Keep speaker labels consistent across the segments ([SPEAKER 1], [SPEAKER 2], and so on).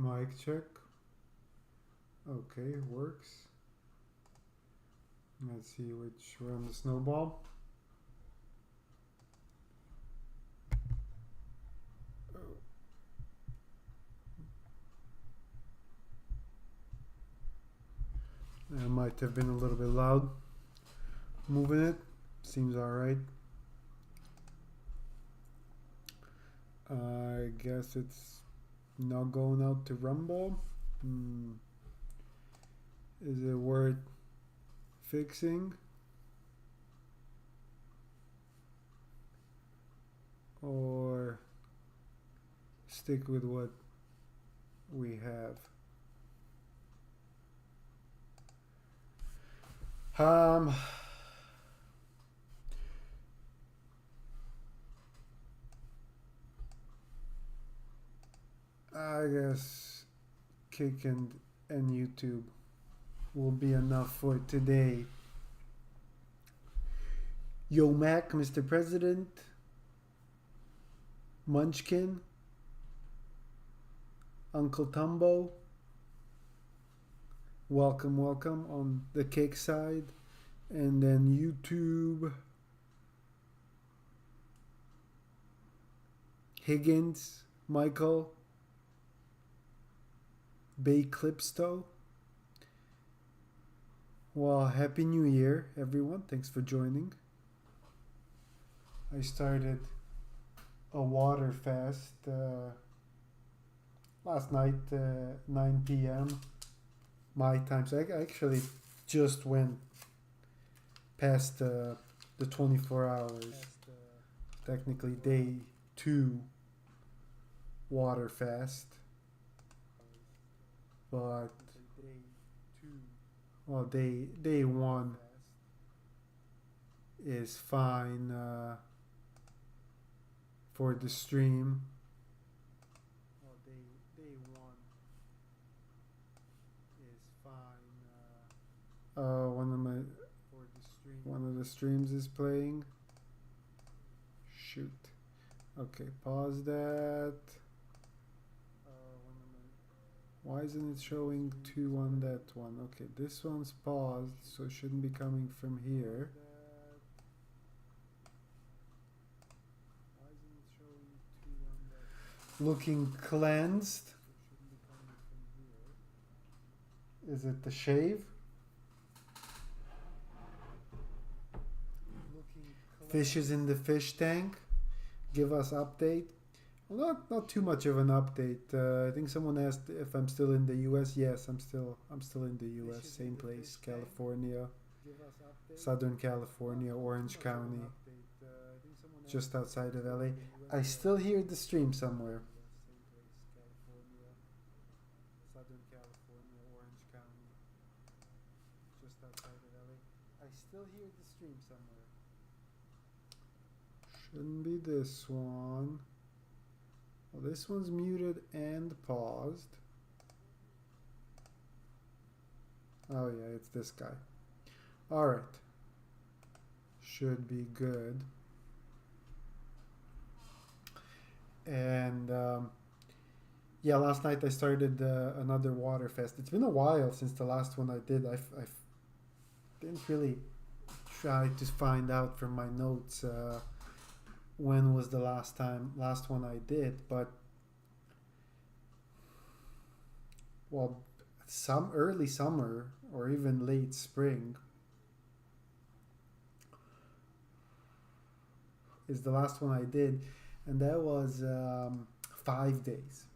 [SPEAKER 1] Mic check. Okay, works. Let's see which we're on the snowball. I might have been a little bit loud moving it. Seems alright. I guess it's not going out to Rumble. Is it worth fixing? Or stick with what we have? I guess Kick and YouTube will be enough for today. Yo Mac, Mr. President, Munchkin, Uncle Tumbo, welcome on the Kick side, and then YouTube, Higgins, Michael, Bay Clipsto. Well, Happy New Year, everyone. Thanks for joining. I started a water fast last night, 9 p.m. my time. So I actually just went past the 24 hours. Technically, day 2 water fast. But well, day 1 is fine for the stream. One of the streams is playing. Shoot. Okay, pause that. Why isn't it showing 2 on that one? Okay, this one's paused, so it shouldn't be coming from here. Looking cleansed. Is it the shave? Fishes in the fish tank. Give us update. Well, not too much of an update. I think someone asked if I'm still in the U.S. Yes, I'm still in the U.S. Same place, California, Southern California, Orange County, just outside of LA. I still hear the stream somewhere. Shouldn't be this one. Well, this one's muted and paused. Oh yeah, it's this guy. Alright. Should be good. And yeah, last night I started another water fest. It's been a while since the last one I did. I didn't really try to find out from my notes when was the last one I did, but well, some early summer or even late spring is the last one I did, and that was 5 days.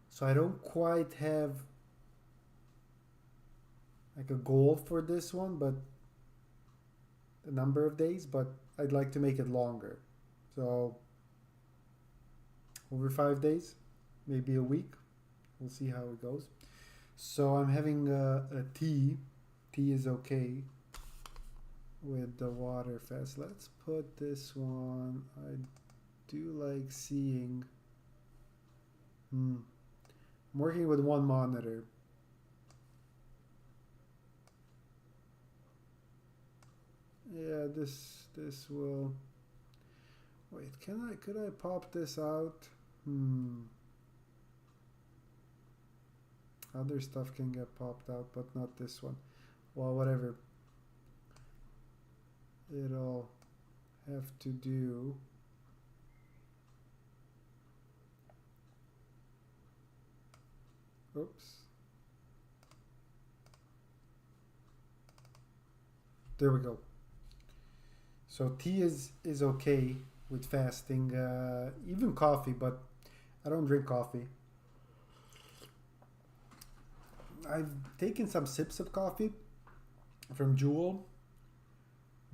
[SPEAKER 1] So I don't quite have like a goal for this one, but the number of days, but I'd like to make it longer. So over 5 days, maybe a week. We'll see how it goes. So I'm having a tea. Tea is okay with the water fast. Let's put this one. I do like seeing. I'm working with one monitor. Yeah, this will. Wait, could I pop this out? Other stuff can get popped out, but not this one. Well, whatever. It'll have to do. Oops. There we go. So tea is okay with fasting, even coffee, but I don't drink coffee. I've taken some sips of coffee from Jewel,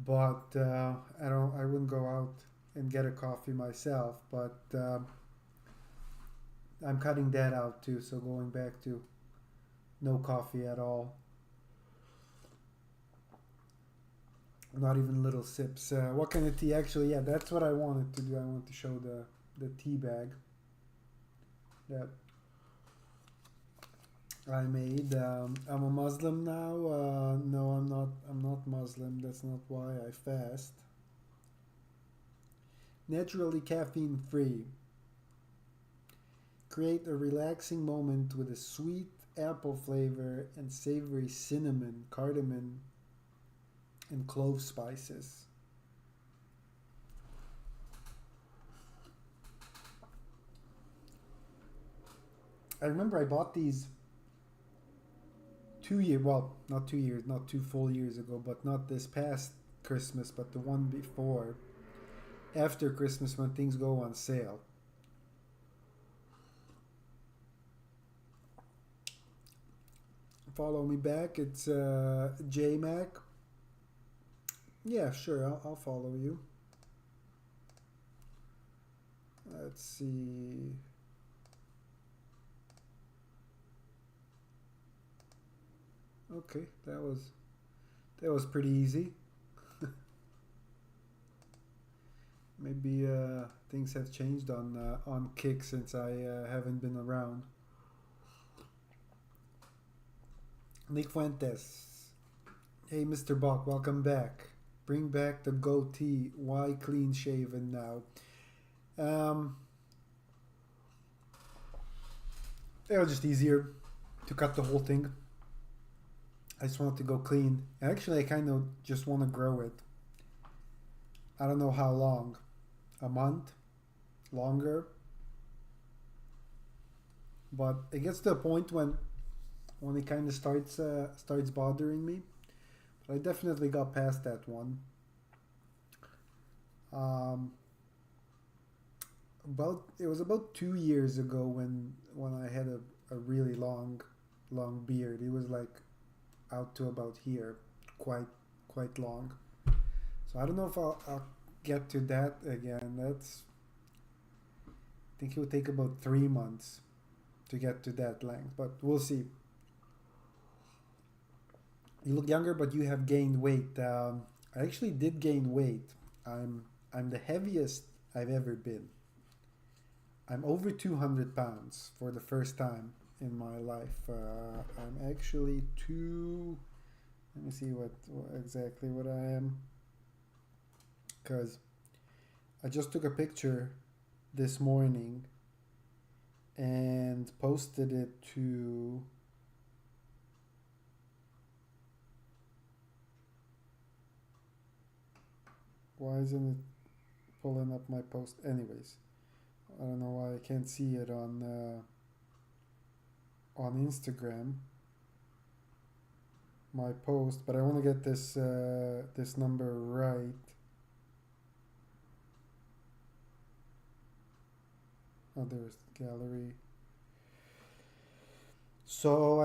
[SPEAKER 1] but I wouldn't go out and get a coffee myself. But I'm cutting that out too, so going back to no coffee at all. Not even little sips. What kind of tea? Actually, yeah, that's what I wanted to do. I want to show the tea bag that I made. I'm a Muslim now. No, I'm not. I'm not Muslim. That's not why I fast. Naturally caffeine free. Create a relaxing moment with a sweet apple flavor and savory cinnamon, cardamom, and clove spices. I remember I bought these 2 years, well, not 2 years, not 2 full years ago, but not this past Christmas, but the one before, after Christmas when things go on sale. Follow me back. It's JMac. Yeah, sure, I'll follow you. Let's see. Okay, that was pretty easy. Maybe things have changed on Kick since I haven't been around. Nick Fuentes. Hey, Mr. Bach, welcome back. Bring back the goatee. Why clean shaven now? It was just easier to cut the whole thing. I just wanted to go clean. Actually, I kind of just want to grow it. I don't know how long. A month? Longer? But it gets to a point when it kind of starts bothering me. But I definitely got past that one. It was about 2 years ago when I had a really long beard. It was like out to about here, quite long. So I don't know if I'll get to that again. I think it will take about 3 months to get to that length, but we'll see. You look younger, but you have gained weight. I actually did gain weight. I'm the heaviest I've ever been. I'm over 200 pounds for the first time in my life. I'm actually let me see what exactly what I am. Because I just took a picture this morning and posted it to why isn't it pulling up my post? Anyways, I don't know why I can't see it on Instagram. My post, but I want to get this number right. Oh, there's the gallery. So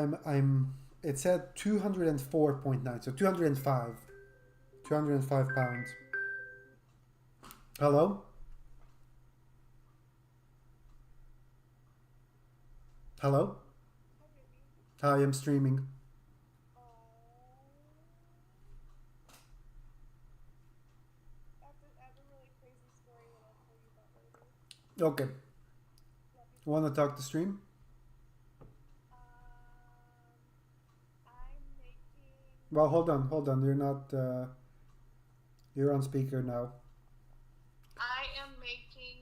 [SPEAKER 1] it's at 204.9, so 205 pounds. Hello? Hello? Hi, I'm streaming. Okay. Want to talk to stream? Well, hold on. You're not. You're on speaker now.
[SPEAKER 2] I am making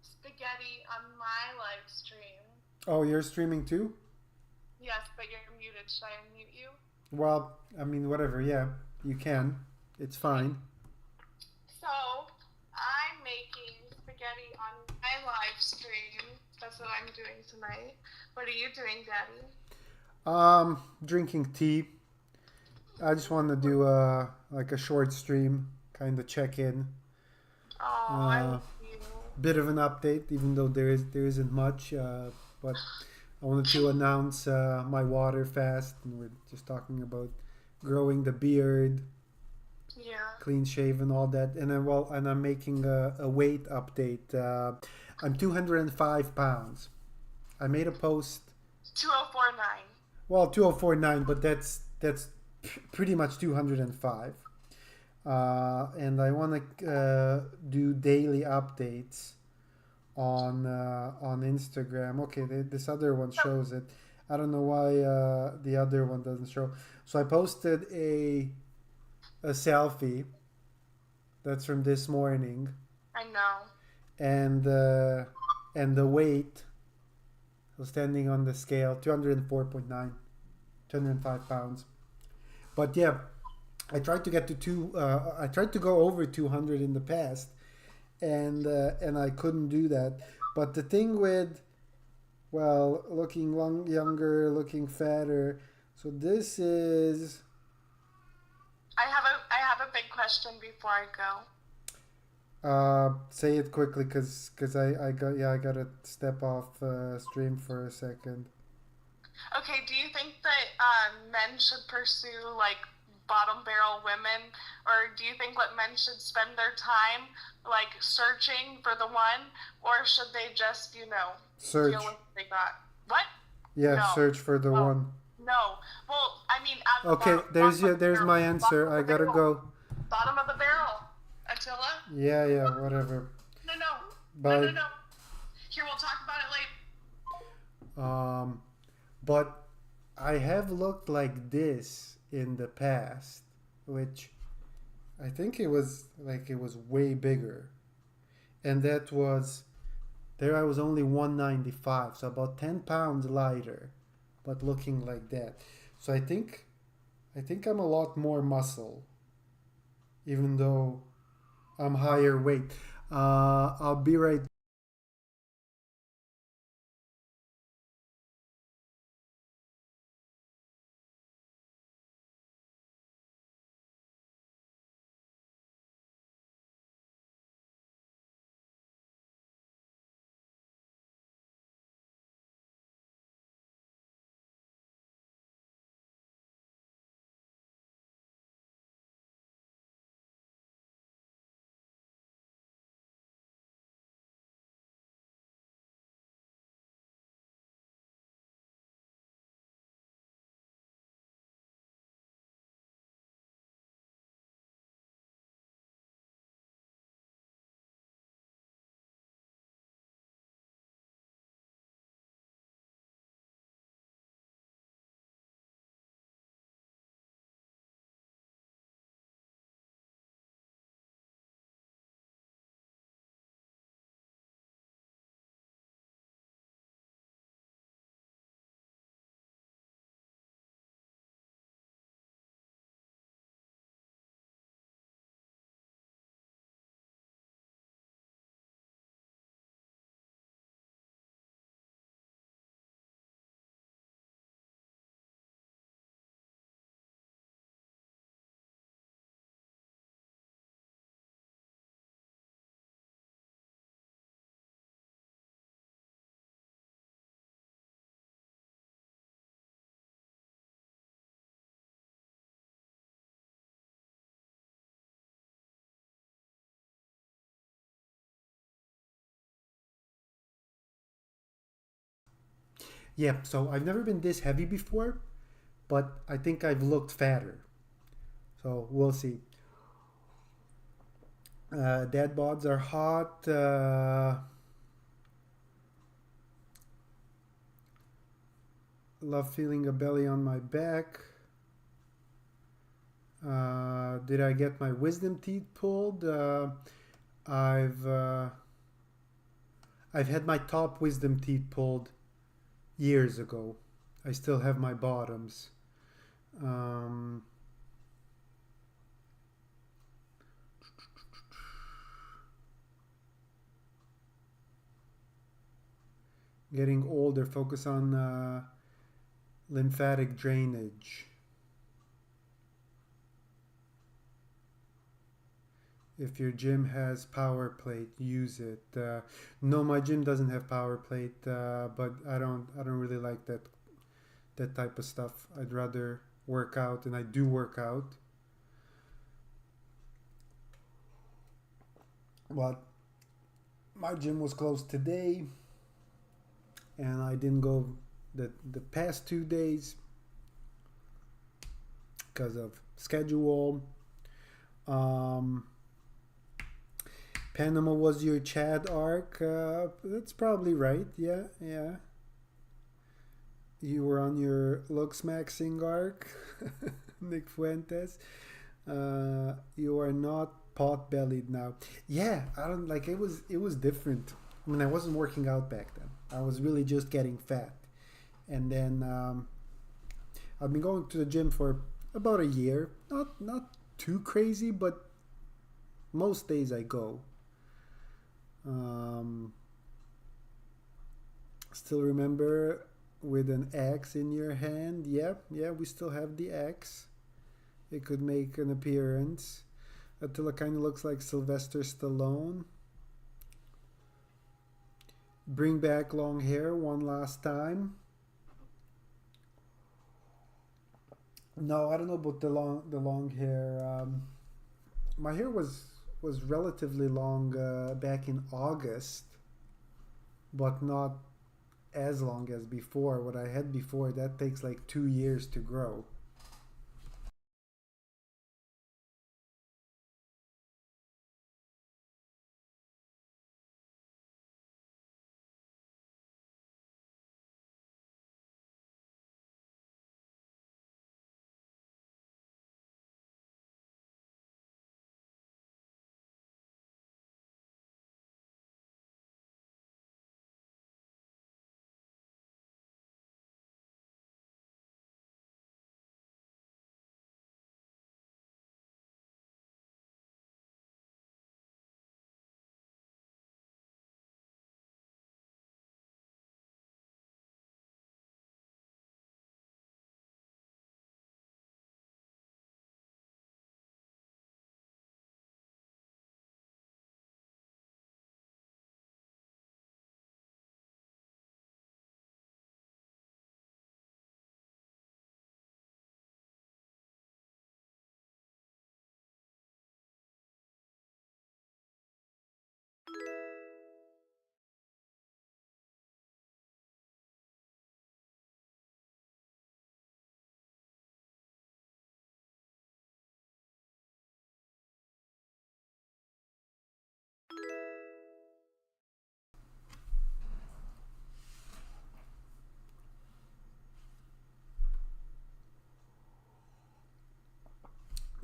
[SPEAKER 2] spaghetti on my live stream.
[SPEAKER 1] Oh, you're streaming too?
[SPEAKER 2] but you're muted. Should I unmute you?
[SPEAKER 1] Well, I mean, whatever. Yeah, you can. It's fine.
[SPEAKER 2] So, I'm making spaghetti on my live stream. That's what I'm doing tonight. What are you doing, Daddy?
[SPEAKER 1] Drinking tea. I just want to do like a short stream, kind of check in.
[SPEAKER 2] Oh, I love you.
[SPEAKER 1] Bit of an update, even though there isn't much. But I wanted to announce my water fast, and we're just talking about growing the beard,
[SPEAKER 2] Yeah.
[SPEAKER 1] clean shaven, all that. And then and I'm making a weight update. I'm 205 pounds. I made a post.
[SPEAKER 2] 2049.
[SPEAKER 1] Well, 2049, but that's pretty much 205. And I want to do daily updates on Instagram. Okay, this other one shows it. I don't know why the other one doesn't show. So I posted a selfie. That's from this morning,
[SPEAKER 2] I know.
[SPEAKER 1] and the weight. I was standing on the scale, 204.9, 205 pounds. But yeah, I tried to get to I tried to go over 200 in the past, and I couldn't do that. But the thing with, well, looking younger, looking fatter. So this is.
[SPEAKER 2] I have a big question before I go.
[SPEAKER 1] Say it quickly, cause I gotta step off stream for a second.
[SPEAKER 2] Okay, do you think that men should pursue like bottom barrel women, or do you think that men should spend their time like searching for the one, or should they just
[SPEAKER 1] Search.
[SPEAKER 2] deal with what they got? What?
[SPEAKER 1] Yeah,
[SPEAKER 2] No.
[SPEAKER 1] search for the
[SPEAKER 2] No.
[SPEAKER 1] one.
[SPEAKER 2] No. Well, I mean, at the
[SPEAKER 1] Okay, there's my answer. I gotta go.
[SPEAKER 2] Bottom of the barrel, Attila.
[SPEAKER 1] Yeah, whatever.
[SPEAKER 2] No.
[SPEAKER 1] Bye.
[SPEAKER 2] No. Here, we'll talk about it later.
[SPEAKER 1] But I have looked like this in the past, which I think it was way bigger, and that was there. I was only 195, so about 10 pounds lighter, but looking like that. So I think I'm a lot more muscle, even though I'm higher weight. I'll be right. Yeah, so I've never been this heavy before, but I think I've looked fatter. So we'll see. Dad bods are hot. Love feeling a belly on my back. Did I get my wisdom teeth pulled? I've had my top wisdom teeth pulled years ago. I still have my bottoms. Um, Getting older, focus on lymphatic drainage. If your gym has power plate, use it. No, my gym doesn't have power plate, but I don't really like that type of stuff. I'd rather work out, and I do work out. But my gym was closed today, and I didn't go the past 2 days because of schedule. Um, Panama was your Chad arc. That's probably right. Yeah, yeah. You were on your Lux Maxing arc, Nick Fuentes. You are not pot bellied now. Yeah, I don't like it. Was different. I mean, I wasn't working out back then. I was really just getting fat, and then I've been going to the gym for about a year. Not too crazy, but most days I go. Um, Still remember with an axe in your hand. Yep, yeah, we still have the axe. It could make an appearance. Attila kind of looks like Sylvester Stallone. Bring back long hair one last time. No, I don't know about the long hair. My hair was relatively long back in August, but not as long as before. What I had before, that takes like 2 years to grow.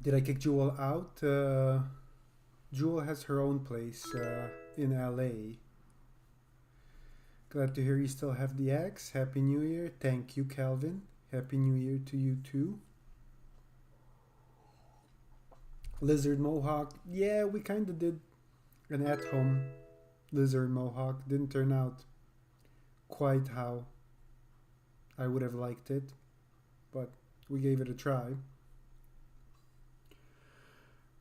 [SPEAKER 1] Did I kick Jewel out? Jewel has her own place in LA. Glad to hear you still have the axe. Happy New Year. Thank you, Calvin. Happy New Year to you too. Lizard Mohawk. Yeah, we kind of did an at home lizard Mohawk. Didn't turn out quite how I would have liked it, but we gave it a try.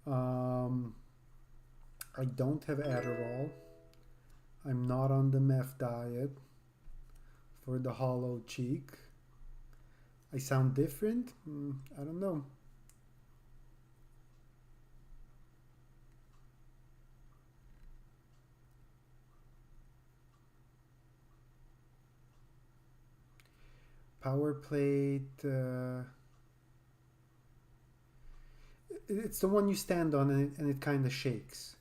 [SPEAKER 1] Um, I don't have Adderall. I'm not on the meth diet for the hollow cheek. I sound different? I don't know. Power plate. It's the one you stand on and it kind of shakes.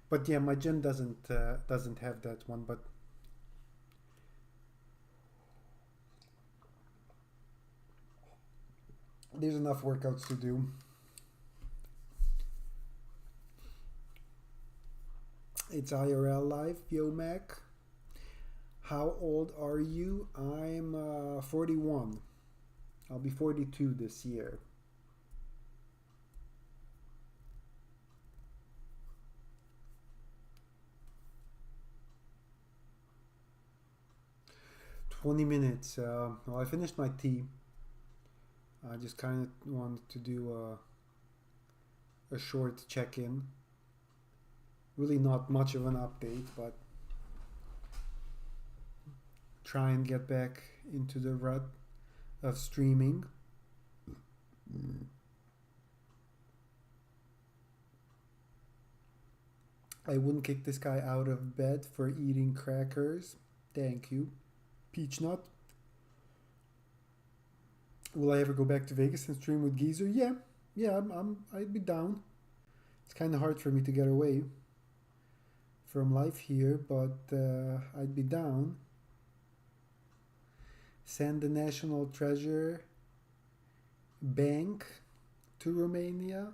[SPEAKER 1] But yeah, my gym doesn't have that one. But there's enough workouts to do. It's IRL life, yo Mac. How old are you? I'm 41. I'll be 42 this year. $20. Well, I finished my tea. I just kind of wanted to do a short check-in. Really not much of an update, but try and get back into the rut of streaming. I wouldn't kick this guy out of bed for eating crackers. Thank you. Peach nut. Will I ever go back to Vegas and stream with Geezer? Yeah, I'd be down. It's kind of hard for me to get away from life here, but I'd be down. Send the National Treasure Bank to Romania.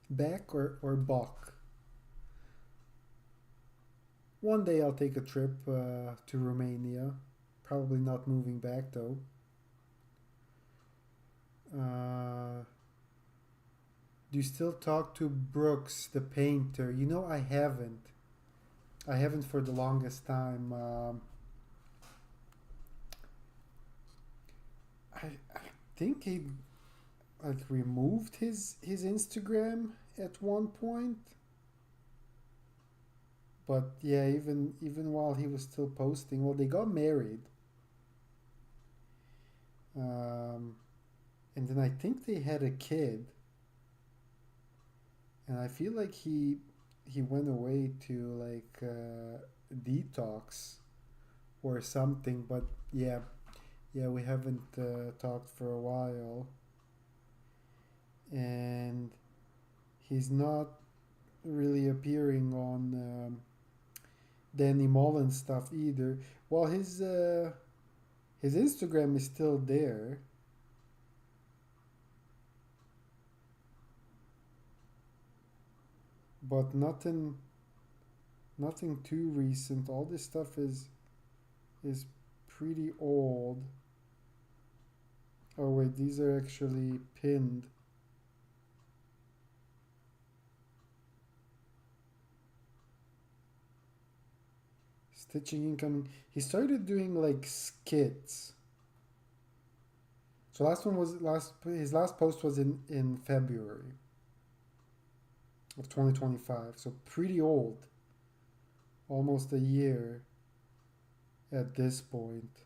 [SPEAKER 1] Back or Bach? One day I'll take a trip to Romania. Probably not moving back though. Do you still talk to Brooks, the painter? You know, I haven't. I haven't for the longest time. I think he like removed his Instagram at one point. But yeah, even while he was still posting, well, they got married. And then I think they had a kid. And I feel like he went away to like detox or something. But yeah, we haven't talked for a while. And he's not really appearing on Danny Mullen stuff either. Well, his Instagram is still there. But nothing too recent. All this stuff is pretty old. Oh wait, these are actually pinned. Stitching incoming. He started doing like skits. So his last post was in February of 2025. So pretty old. Almost a year at this point.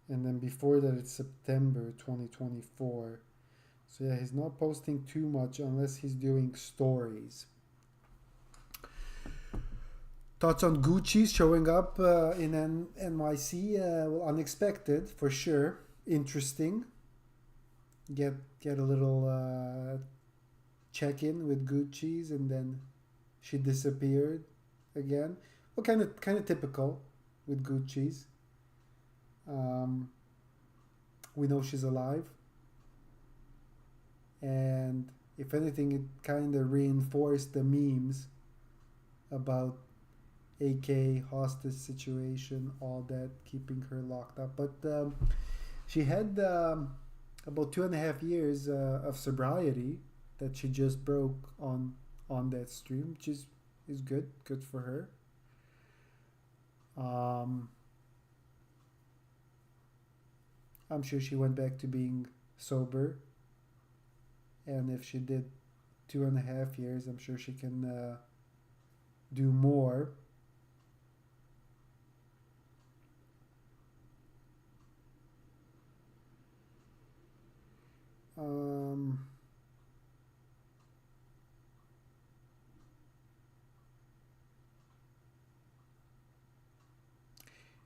[SPEAKER 1] And then before that it's September 2024. So yeah, he's not posting too much unless he's doing stories. Thoughts on Gucci showing up in NYC? Well, unexpected for sure. Interesting. Get a little check-in with Gucci's, and then she disappeared again. Well, kind of typical with Gucci's. We know she's alive, and if anything, it kind of reinforced the memes about AK hostage situation, all that, keeping her locked up. But she had about 2.5 years of sobriety that she just broke on that stream, which is good for her. I'm sure she went back to being sober, and if she did 2.5 years, I'm sure she can do more.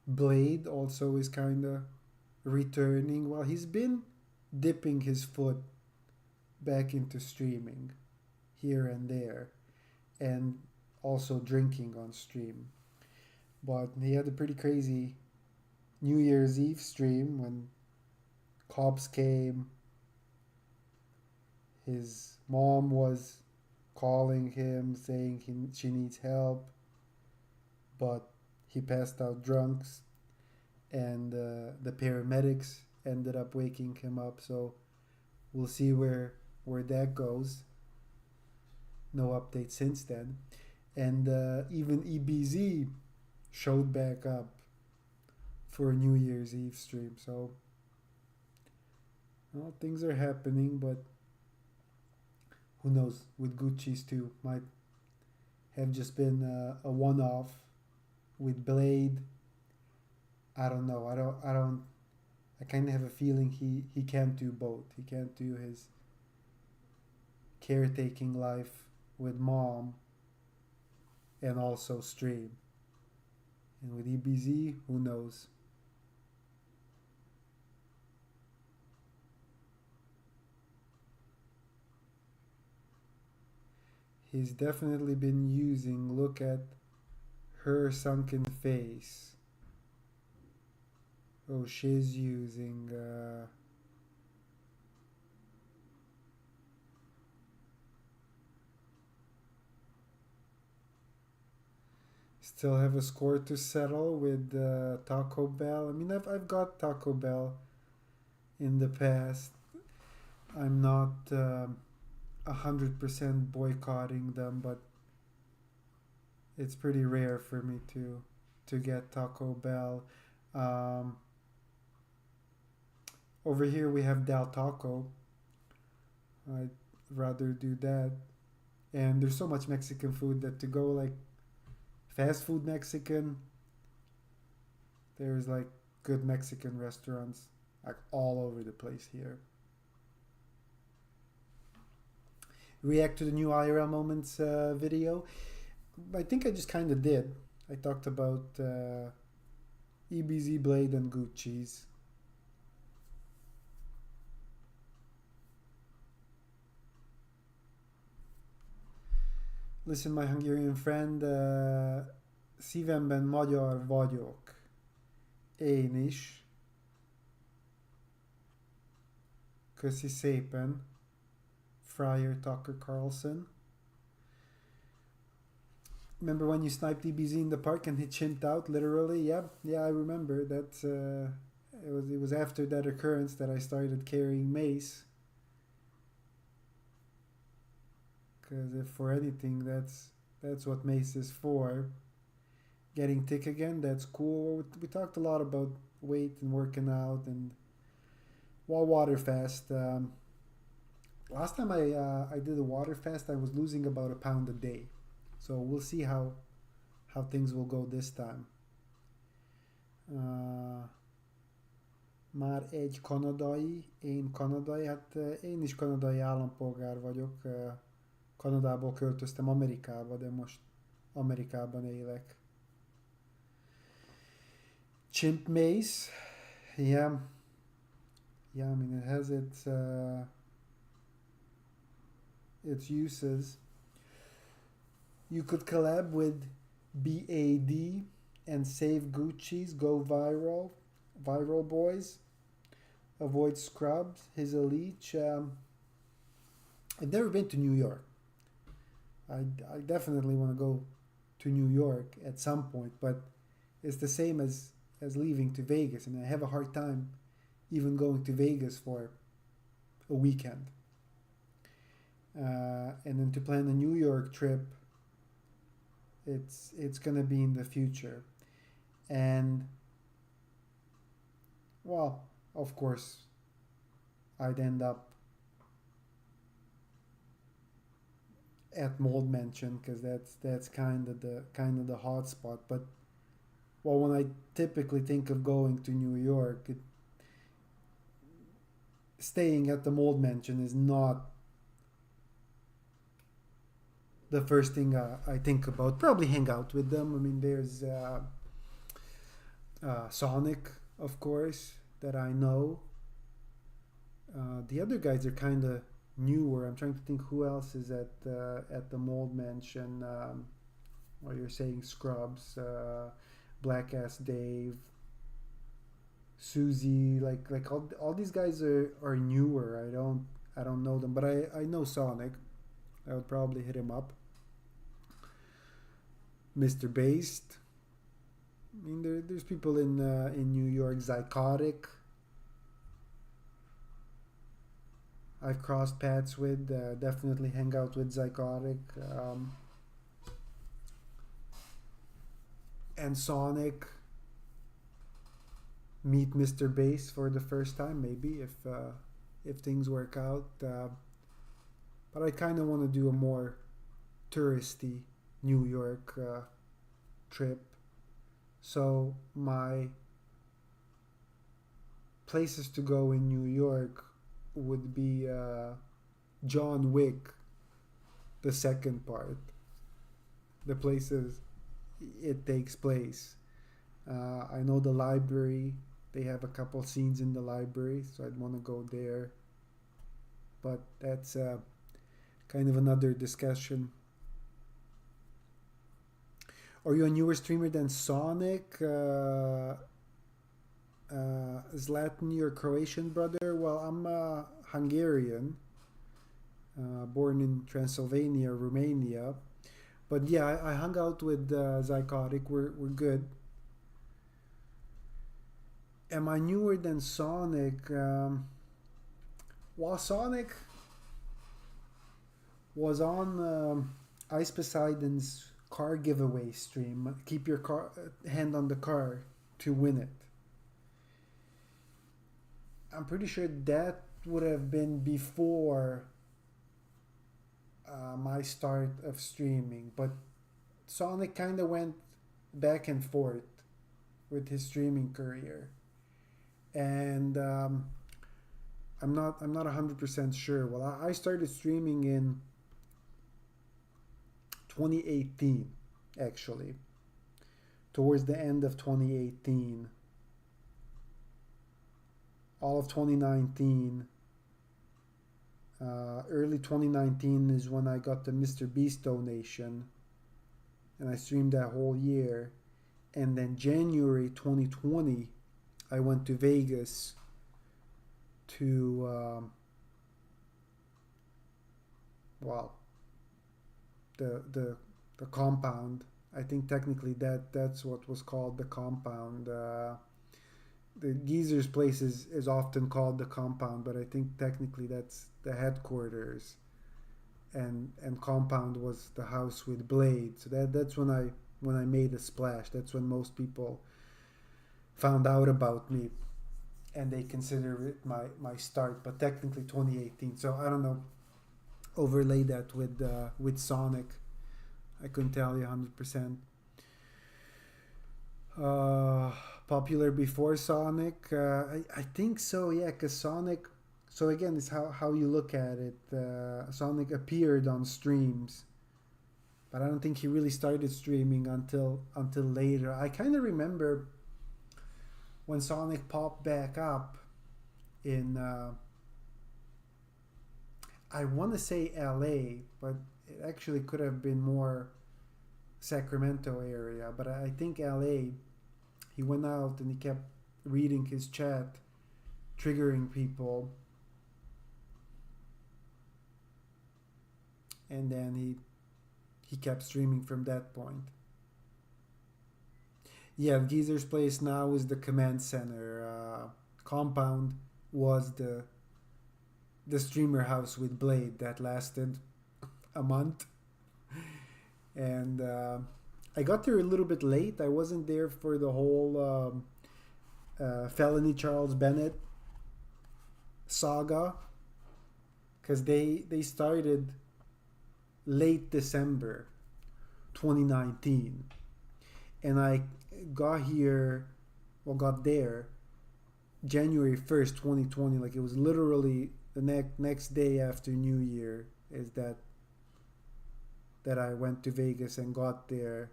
[SPEAKER 1] Blade also is kind of returning. Well, he's been dipping his foot back into streaming here and there, and also drinking on stream. But he had a pretty crazy New Year's Eve stream when cops came. His mom was calling him saying she needs help, but he passed out drunks, and the paramedics ended up waking him up. So we'll see where that goes. No update since then. And even EBZ showed back up for a New Year's Eve stream. So, well, things are happening, but who knows? With Gucci's too, might have just been a one-off. With Blade, I don't know. I kind of have a feeling he can't do both. He can't do his caretaking life with mom and also stream. And with EBZ, who knows? He's definitely been using look at her sunken face. Oh, she's using still have a score to settle with Taco Bell. I mean, I've got Taco Bell in the past. I'm not 100% boycotting them, but it's pretty rare for me to get Taco Bell. Over here we have Del Taco. I'd rather do that. And there's so much Mexican food that to go like fast food Mexican, there's like good Mexican restaurants like all over the place here. React to the new IRL Moments video. I think I just kind of did. I talked about EBZ, Blade, and Gucci's. Listen, my Hungarian friend, szívemben magyar vagyok. Én is. Köszi szépen. Friar Tucker Carlson. Remember when you sniped EBZ in the park and he chimped out literally? Yeah, I remember. That's it was after that occurrence that I started carrying mace. Because if for anything, that's what mace is for. Getting thick again, that's cool. We talked a lot about weight and working out and water fast. Last time I did a water fast, I was losing about a pound a day. So we'll see how things will go this time. Már egy kanadai, én kanadai, hát én is kanadai állampolgár vagyok. Kanadából költöztem Amerikába, de most Amerikában élek. Chimp mace, yeah, I mean it has its uses. You could collab with BAD and save Gucci's, go viral boys. Avoid scrubs, his elite. I've never been to New York. I definitely want to go to New York at some point, but it's the same as leaving to Vegas. I mean, I have a hard time even going to Vegas for a weekend. And then to plan a New York trip, it's gonna be in the future. And well, of course, I'd end up at Mold Mansion because that's kind of the hot spot. But well, when I typically think of going to New York, staying at the Mold Mansion is not the first thing I think about. Probably hang out with them. I mean, there's Sonic, of course, that I know. The other guys are kind of newer. I'm trying to think who else is at the Mold Mansion. Or you're saying Scrubs, Black Ass Dave, Susie, like all these guys are newer. I don't know them, but I know Sonic. I would probably hit him up. Mr. Based, I mean, there's people in New York. Zycotic, I've crossed paths with. Definitely hang out with Zycotic. And Sonic. Meet Mr. Bass for the first time, maybe if things work out. But I kind of want to do a more touristy New York trip. So my places to go in New York would be John Wick, the second part, the places it takes place. I know the library. They have a couple scenes in the library, so I'd want to go there. But that's kind of another discussion. Are you a newer streamer than Sonic? Zlatan, your Croatian brother? Well, I'm Hungarian, born in Transylvania, Romania. But yeah, I hung out with Zycotic. We're good. Am I newer than Sonic? Well, Sonic was on Ice Poseidon's car giveaway stream. Keep your hand on the car to win it. I'm pretty sure that would have been before my start of streaming, but Sonic kind of went back and forth with his streaming career, and I'm not 100% sure. Well, I started streaming in 2018, actually, towards the end of 2018, all of 2019. Early 2019 is when I got the Mr. Beast donation, and I streamed that whole year. And then January 2020, I went to Vegas to the compound. I think technically that's what was called the compound. The Geezer's place is often called the compound, but I think technically that's the headquarters, and compound was the house with Blade. So that's when I made a splash. That's when most people found out about me, and they consider it my start. But technically 2018. So I don't know. Overlay that with Sonic. I couldn't tell you 100%. Popular before Sonic? I think so, yeah, because Sonic, so again, it's how you look at it. Sonic appeared on streams, but I don't think he really started streaming until later. I kind of remember when Sonic popped back up in, I want to say LA, but it actually could have been more Sacramento area, but I think LA. He went out and he kept reading his chat, triggering people, and then he kept streaming from that point. Yeah, Geezer's place now is the command center. Compound was the streamer house with Blade that lasted a month, and I got there a little bit late. I wasn't there for the whole Felony Charles Bennett saga, because they started late December 2019, and I got there January 1st 2020. Like, it was literally the next day after New Year is that I went to Vegas and got there.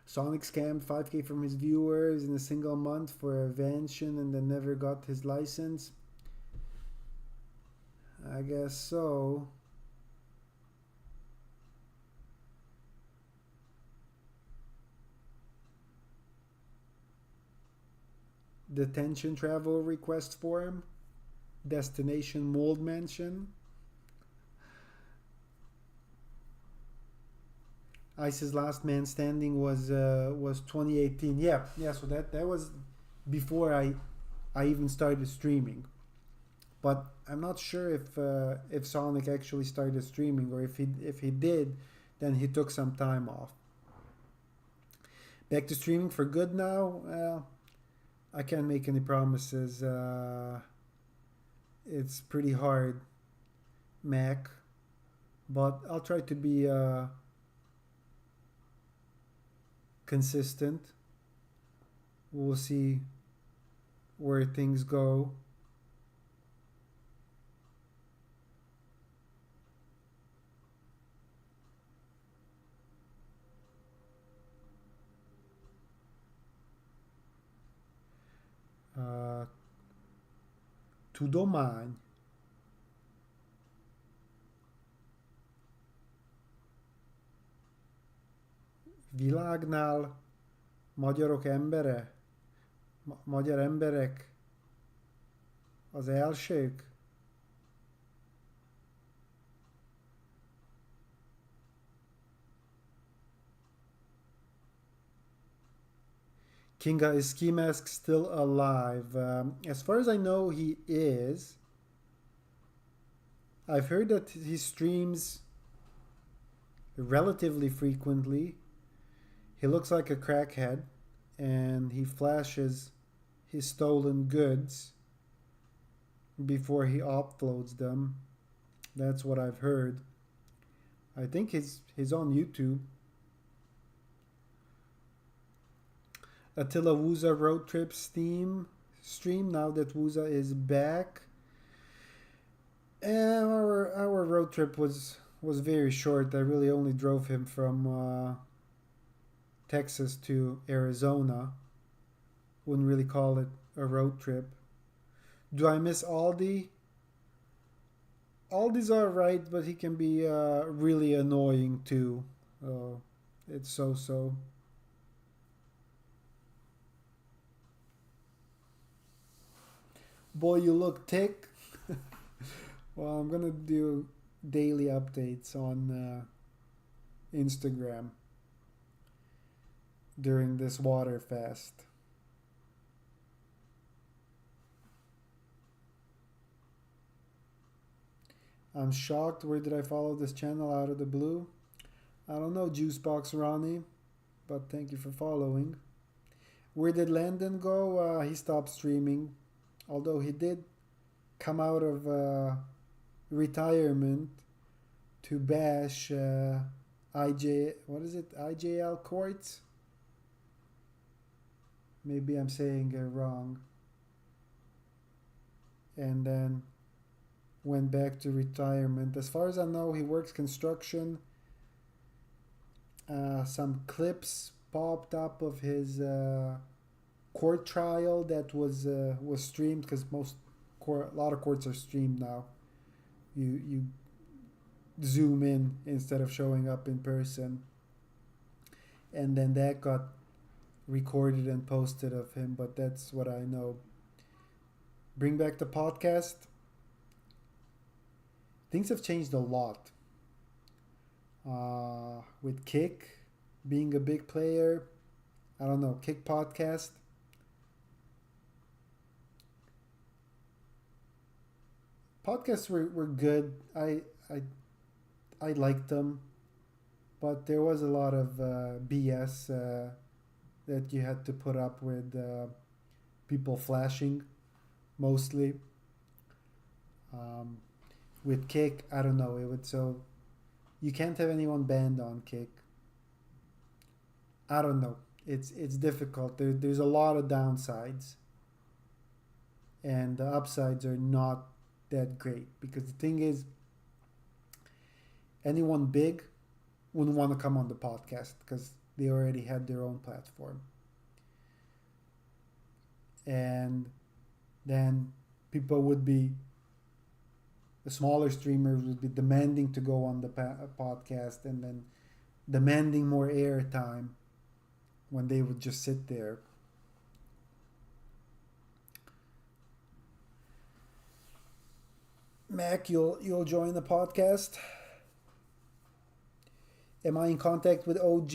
[SPEAKER 1] Sonic scammed 5K from his viewers in a single month for a vention and then never got his license. I guess so. Detention travel request form. Destination Mold Mansion. Ice's Last Man Standing was 2018. Yeah, yeah. So that was before I even started streaming. But I'm not sure if Sonic actually started streaming, or if he did, then he took some time off. Back to streaming for good now. I can't make any promises. It's pretty hard, Mac, but I'll try to be consistent. We'll see where things go. Uh, Tudomány. Világnál magyarok embere? Magyar emberek az elsők? Kinga, is Ski Mask still alive? As far as I know, he is. I've heard that he streams relatively frequently. He looks like a crackhead, and he flashes his stolen goods before he uploads them. That's what I've heard. I think he's on YouTube. Attila Wuza road trip stream now that Wuza is back. Our road trip was very short. I really only drove him from Texas to Arizona. Wouldn't really call it a road trip. Do I miss Aldi? Aldi's alright, but he can be really annoying too. It's so. Boy, you look thick. Well, I'm gonna do daily updates on Instagram during this water fast. I'm shocked. Where did I follow this channel out of the blue? I don't know, Juicebox Ronnie, but thank you for following. Where did Landon go? He stopped streaming, although he did come out of retirement to bash IJL Courts? Maybe I'm saying it wrong. And then went back to retirement. As far as I know, he works construction. Some clips popped up of his court trial that was streamed, because a lot of courts are streamed now. You zoom in instead of showing up in person, and then that got recorded and posted of him. But that's what I know. Bring back the podcast. Things have changed a lot. With Kick being a big player, I don't know, Kick podcast. Podcasts were good. I liked them, but there was a lot of BS that you had to put up with, people flashing, mostly. With Kick, I don't know. It would so you can't have anyone banned on Kick. I don't know. It's difficult. There's a lot of downsides, and the upsides are not that great, because the thing is, anyone big wouldn't want to come on the podcast because they already had their own platform, and then people would be the smaller streamers would be demanding to go on the podcast, and then demanding more airtime when they would just sit there. Mac, you'll join the podcast. Am I in contact with OG?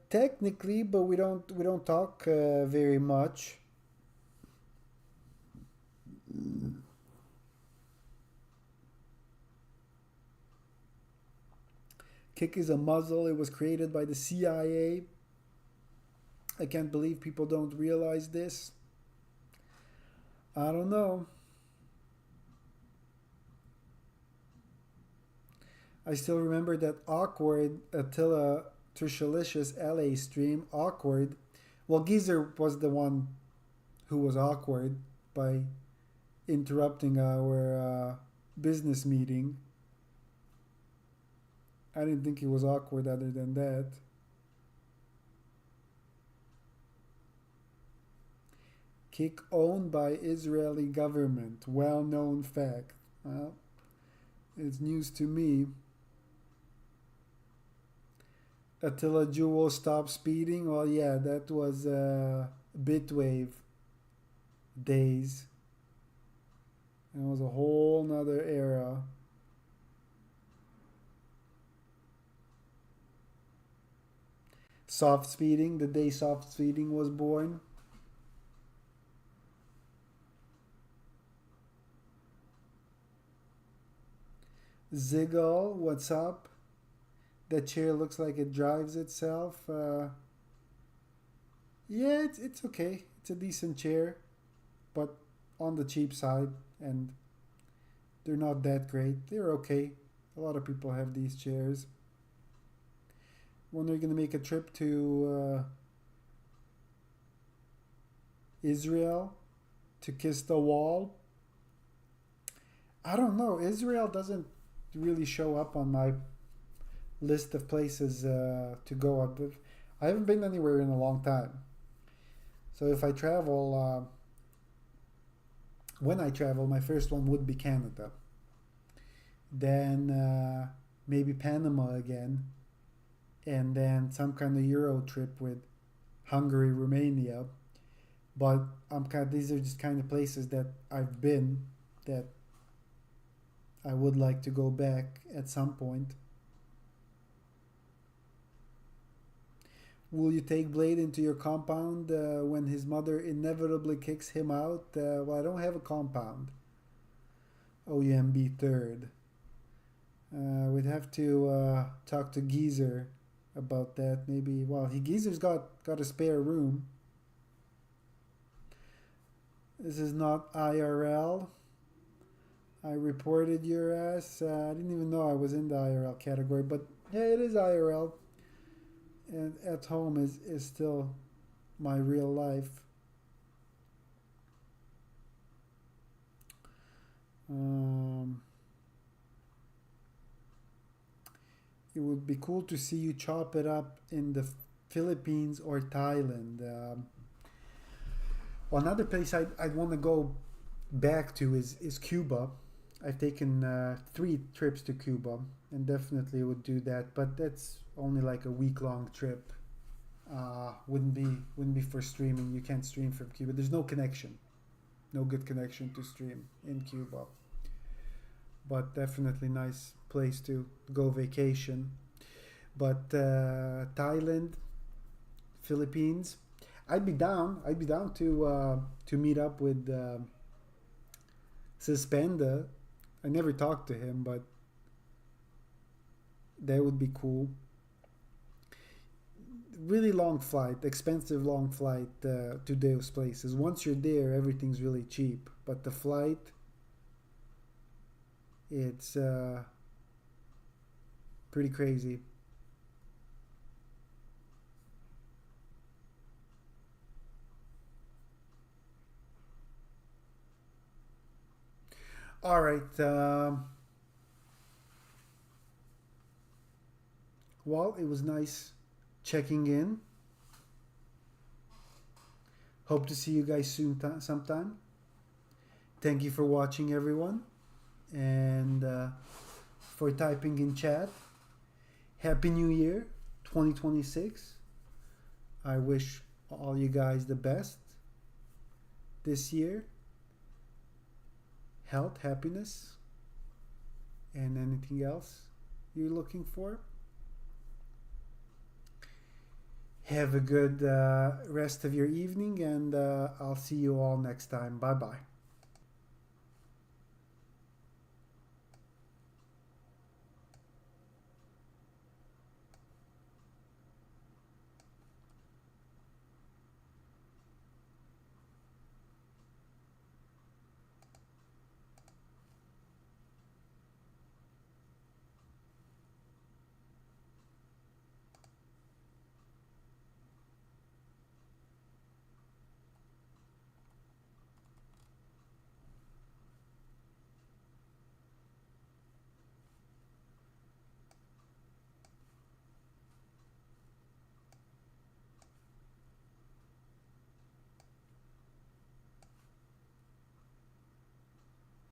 [SPEAKER 1] Technically, but we don't talk very much. Kick is a muzzle. It was created by the CIA. I can't believe people don't realize this. I don't know. I still remember that awkward Attila Trishalicious LA stream. Awkward. Well, Geezer was the one who was awkward by interrupting our business meeting. I didn't think he was awkward other than that. Kick owned by Israeli government. Well-known fact. Well, it's news to me. Attila Jewel stopped speeding. Well, yeah, that was Bitwave days. It was a whole nother era. Soft speeding, the day soft speeding was born. Ziggle, what's up? That chair looks like it drives itself. Yeah, it's okay. It's a decent chair, but on the cheap side, and they're not that great. They're okay. A lot of people have these chairs. When they're gonna make a trip to Israel to kiss the wall. I don't know. Israel doesn't really show up on my list of places to go up. I haven't been anywhere in a long time. So if I travel, when I travel, my first one would be Canada. Then maybe Panama again. And then some kind of Euro trip with Hungary, Romania. But these are just kind of places that I've been that I would like to go back at some point. Will you take Blade into your compound when his mother inevitably kicks him out? Well, I don't have a compound. OUMB third. We'd have to talk to Geezer about that. Maybe. Well, Geezer's got a spare room. This is not IRL. I reported your ass. I didn't even know I was in the IRL category, but yeah, it is IRL. And at home is still my real life. It would be cool to see you chop it up in the Philippines or Thailand. Well, another place I'd want to go back to is Cuba. I've taken 3 trips to Cuba and definitely would do that, but that's only like a week-long trip. Wouldn't be for streaming. You can't stream from Cuba. There's no connection, no good connection to stream in Cuba. But definitely nice place to go vacation. But Thailand, Philippines, I'd be down. I'd be down to meet up with Suspenda. I never talked to him, but that would be cool. Really long flight, expensive long flight to those places. Once you're there, everything's really cheap. But the flight, it's pretty crazy. All right. Well, it was nice checking in. Hope to see you guys soon sometime. Thank you for watching, everyone, and for typing in chat. Happy New Year 2026. I wish all you guys the best this year. Health, happiness, and anything else you're looking for. Have a good rest of your evening, and I'll see you all next time. Bye bye.